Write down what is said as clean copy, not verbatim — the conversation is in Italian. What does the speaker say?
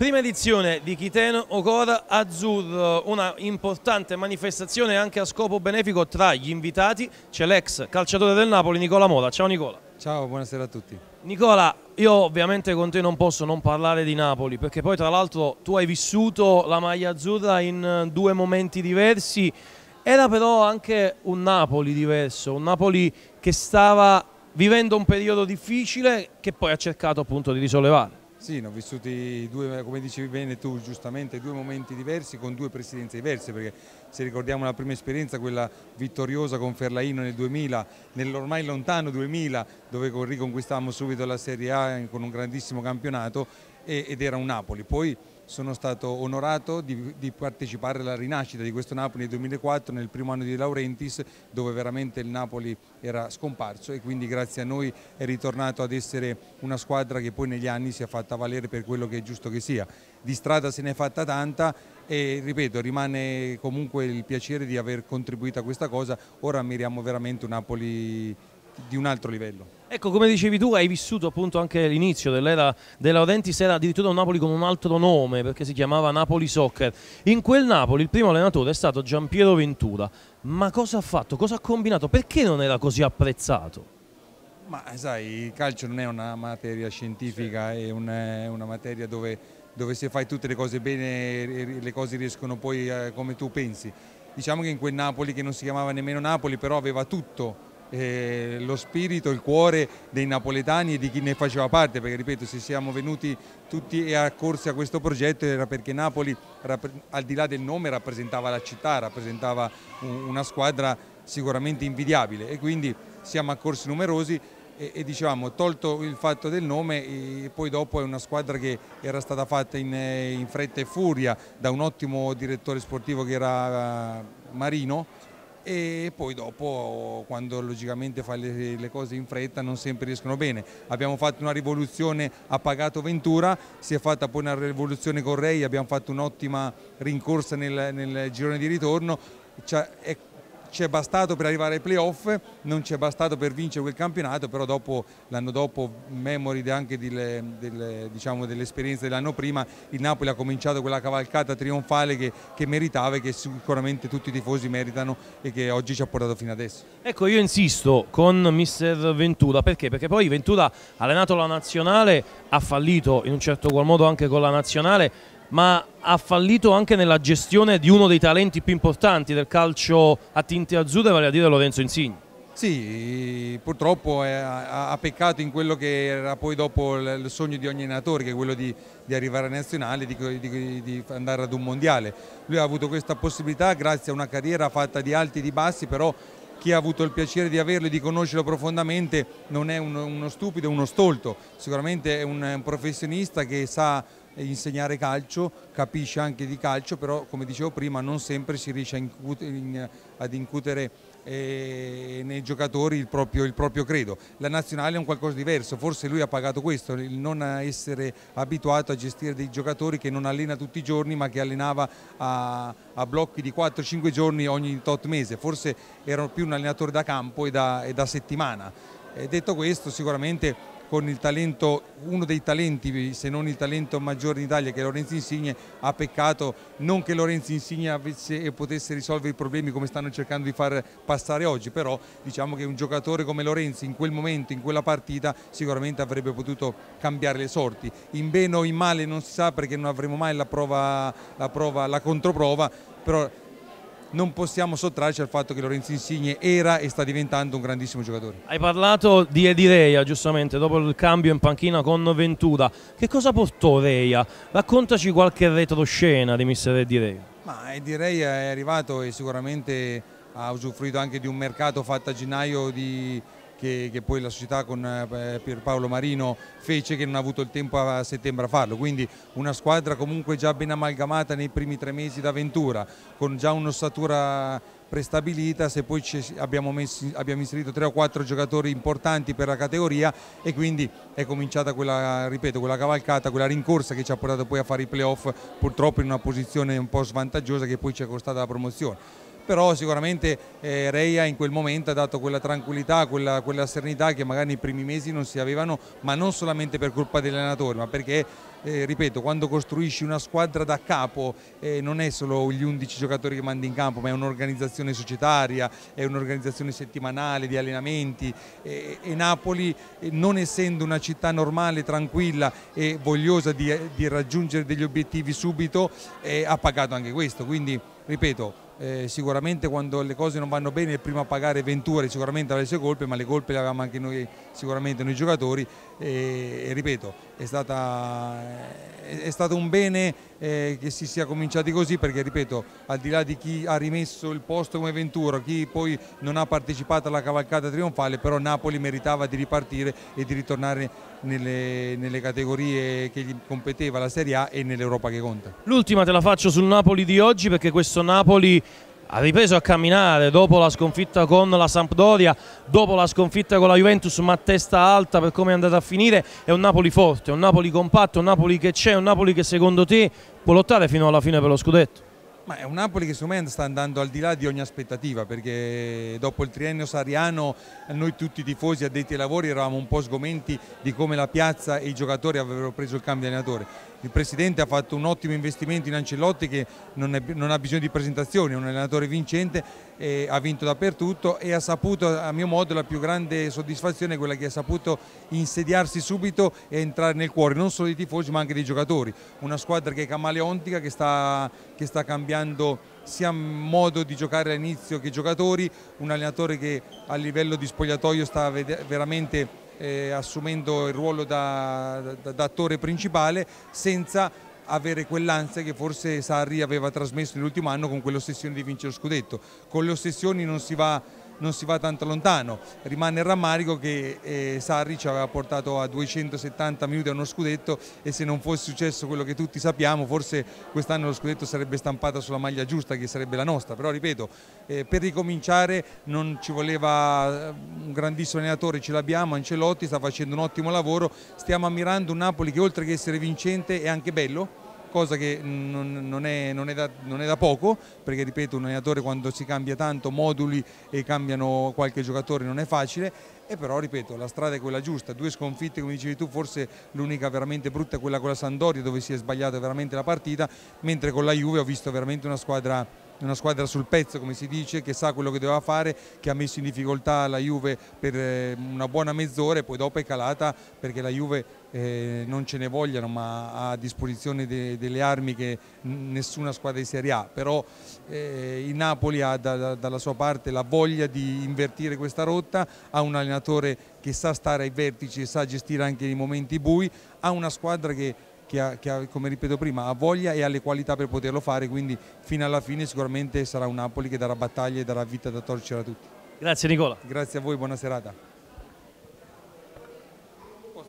Prima edizione di Chiten Ocora Azzurro, una importante manifestazione anche a scopo benefico. Tra gli invitati c'è l'ex calciatore del Napoli Nicola Mora. Ciao Nicola. Ciao, buonasera a tutti. Nicola, io ovviamente con te non posso non parlare di Napoli, perché poi tra l'altro tu hai vissuto la maglia azzurra in due momenti diversi. Era però anche un Napoli diverso, un Napoli che stava vivendo un periodo difficile che poi ha cercato appunto di risollevare. Sì, ne ho vissuti due, come dicevi bene tu giustamente, due momenti diversi con due presidenze diverse, perché se ricordiamo la prima esperienza, quella vittoriosa con Ferlaino nel 2000, nell'ormai lontano 2000, dove riconquistavamo subito la Serie A con un grandissimo campionato, ed era un Napoli. Poi sono stato onorato di partecipare alla rinascita di questo Napoli nel 2004, nel primo anno di De Laurentiis, dove veramente il Napoli era scomparso e quindi grazie a noi è ritornato ad essere una squadra che poi negli anni si è fatta valere per quello che è giusto che sia. Di strada se ne è fatta tanta e ripeto, rimane comunque il piacere di aver contribuito a questa cosa. Ora ammiriamo veramente un Napoli di un altro livello. Ecco, come dicevi tu, hai vissuto appunto anche l'inizio dell'era De Laurentiis, era addirittura un Napoli con un altro nome, perché si chiamava Napoli Soccer. In quel Napoli il primo allenatore è stato Giampiero Ventura. Ma cosa ha fatto? Cosa ha combinato? Perché non era così apprezzato? Ma sai, il calcio non è una materia scientifica, è una materia dove se fai tutte le cose bene le cose riescono poi come tu pensi. Diciamo che in quel Napoli, che non si chiamava nemmeno Napoli, però aveva tutto. Lo spirito, il cuore dei napoletani e di chi ne faceva parte, perché ripeto, se siamo venuti tutti e accorsi a questo progetto era perché Napoli, al di là del nome, rappresentava la città, rappresentava una squadra sicuramente invidiabile e quindi siamo accorsi numerosi e dicevamo, tolto il fatto del nome, e poi dopo è una squadra che era stata fatta in fretta e furia da un ottimo direttore sportivo che era Marino. E poi dopo, quando logicamente fai le cose in fretta, non sempre riescono bene. Abbiamo fatto una rivoluzione, ha pagato Ventura, si è fatta poi una rivoluzione con Rei, abbiamo fatto un'ottima rincorsa nel girone di ritorno. Ci è bastato per arrivare ai playoff, non ci è bastato per vincere quel campionato, però l'anno dopo, memori anche dell'esperienza dell'anno prima, il Napoli ha cominciato quella cavalcata trionfale che meritava e che sicuramente tutti i tifosi meritano e che oggi ci ha portato fino adesso. Ecco, io insisto con mister Ventura, perché? Perché poi Ventura ha allenato la nazionale, ha fallito in un certo qual modo anche con la nazionale, ma ha fallito anche nella gestione di uno dei talenti più importanti del calcio a tinte azzurre, vale a dire Lorenzo Insigne. Sì, purtroppo ha peccato in quello che era poi dopo il sogno di ogni allenatore, che è quello di arrivare alla nazionale, di andare ad un mondiale. Lui ha avuto questa possibilità grazie a una carriera fatta di alti e di bassi, però chi ha avuto il piacere di averlo e di conoscerlo profondamente non è uno stupido, è uno stolto, sicuramente è un professionista che sa insegnare calcio, capisce anche di calcio, però come dicevo prima non sempre si riesce ad incutere nei giocatori il proprio credo. La nazionale è un qualcosa di diverso, forse lui ha pagato questo, il non essere abituato a gestire dei giocatori che non allena tutti i giorni ma che allenava a blocchi di 4-5 giorni ogni tot mese, forse era più un allenatore da campo e da settimana. Detto questo, sicuramente con il talento, uno dei talenti, se non il talento maggiore in Italia, che è Lorenzo Insigne, ha peccato non che Lorenzo Insigne potesse risolvere i problemi come stanno cercando di far passare oggi, però diciamo che un giocatore come Lorenzo in quel momento, in quella partita, sicuramente avrebbe potuto cambiare le sorti. In bene o in male non si sa, perché non avremo mai la controprova, però non possiamo sottrarci al fatto che Lorenzo Insigne era e sta diventando un grandissimo giocatore. Hai parlato di Edi Reia, giustamente, dopo il cambio in panchina con Ventura. Che cosa portò Reia? Raccontaci qualche retroscena di mister Edi Reia. Ma Edi Reia è arrivato e sicuramente ha usufruito anche di un mercato fatto a gennaio che poi la società con Pierpaolo Marino fece, che non ha avuto il tempo a settembre a farlo, quindi una squadra comunque già ben amalgamata nei primi 3 mesi d'avventura, con già un'ossatura prestabilita. Se poi abbiamo inserito 3 o 4 giocatori importanti per la categoria e quindi è cominciata quella, ripeto, quella cavalcata, quella rincorsa che ci ha portato poi a fare i playoff, purtroppo in una posizione un po' svantaggiosa che poi ci è costata la promozione. però sicuramente Reia in quel momento ha dato quella tranquillità, quella serenità che magari nei primi mesi non si avevano, ma non solamente per colpa degli allenatori, ma perché ripeto, quando costruisci una squadra da capo non è solo gli 11 giocatori che mandi in campo, ma è un'organizzazione societaria, è un'organizzazione settimanale di allenamenti e Napoli, non essendo una città normale, tranquilla e vogliosa di raggiungere degli obiettivi subito, ha pagato anche questo, quindi ripeto, sicuramente quando le cose non vanno bene il primo a pagare Ventura sicuramente ha le sue colpe, ma le colpe le avevamo anche noi, sicuramente noi giocatori, e ripeto, è stato un bene che si sia cominciati così, perché ripeto, al di là di chi ha rimesso il posto come Ventura, chi poi non ha partecipato alla cavalcata trionfale, però Napoli meritava di ripartire e di ritornare nelle categorie che gli competeva, la Serie A e nell'Europa che conta. L'ultima te la faccio sul Napoli di oggi, perché questo Napoli ha ripreso a camminare dopo la sconfitta con la Sampdoria, dopo la sconfitta con la Juventus, ma a testa alta per come è andata a finire. È un Napoli forte, un Napoli compatto, un Napoli che c'è, un Napoli che secondo te può lottare fino alla fine per lo scudetto? Ma è un Napoli che secondo me sta andando al di là di ogni aspettativa, perché dopo il triennio sarriano noi tutti i tifosi addetti ai lavori eravamo un po' sgomenti di come la piazza e i giocatori avrebbero preso il cambio di allenatore. Il Presidente ha fatto un ottimo investimento in Ancelotti, che non ha bisogno di presentazioni, è un allenatore vincente, ha vinto dappertutto e ha saputo, a mio modo, la più grande soddisfazione è quella che ha saputo insediarsi subito e entrare nel cuore non solo dei tifosi ma anche dei giocatori. Una squadra che è camaleontica, che sta cambiando sia modo di giocare all'inizio che giocatori, un allenatore che a livello di spogliatoio sta veramente assumendo il ruolo da attore principale, senza avere quell'ansia che forse Sarri aveva trasmesso nell'ultimo anno con quell'ossessione di vincere lo scudetto. Con le ossessioni non si va tanto lontano, rimane il rammarico che Sarri ci aveva portato a 270 minuti a uno scudetto, e se non fosse successo quello che tutti sappiamo forse quest'anno lo scudetto sarebbe stampato sulla maglia giusta, che sarebbe la nostra. Però ripeto, per ricominciare non ci voleva un grandissimo allenatore, ce l'abbiamo, Ancelotti sta facendo un ottimo lavoro, stiamo ammirando un Napoli che oltre che essere vincente è anche bello, cosa che non è da poco, perché ripeto, un allenatore quando si cambia tanto moduli e cambiano qualche giocatore non è facile, e però ripeto, la strada è quella giusta. 2 sconfitte come dicevi tu, forse l'unica veramente brutta è quella con la Sampdoria, dove si è sbagliata veramente la partita, mentre con la Juve ho visto veramente una squadra sul pezzo, come si dice, che sa quello che doveva fare, che ha messo in difficoltà la Juve per una buona mezz'ora e poi dopo è calata, perché la Juve non ce ne vogliano, ma ha a disposizione delle armi che nessuna squadra di Serie A. Però il Napoli ha dalla sua parte la voglia di invertire questa rotta, ha un allenatore che sa stare ai vertici e sa gestire anche i momenti bui, ha una squadra che ha, come ripeto prima, ha voglia e ha le qualità per poterlo fare, quindi fino alla fine sicuramente sarà un Napoli che darà battaglie e darà vita da torcere a tutti. Grazie Nicola. Grazie a voi, buona serata.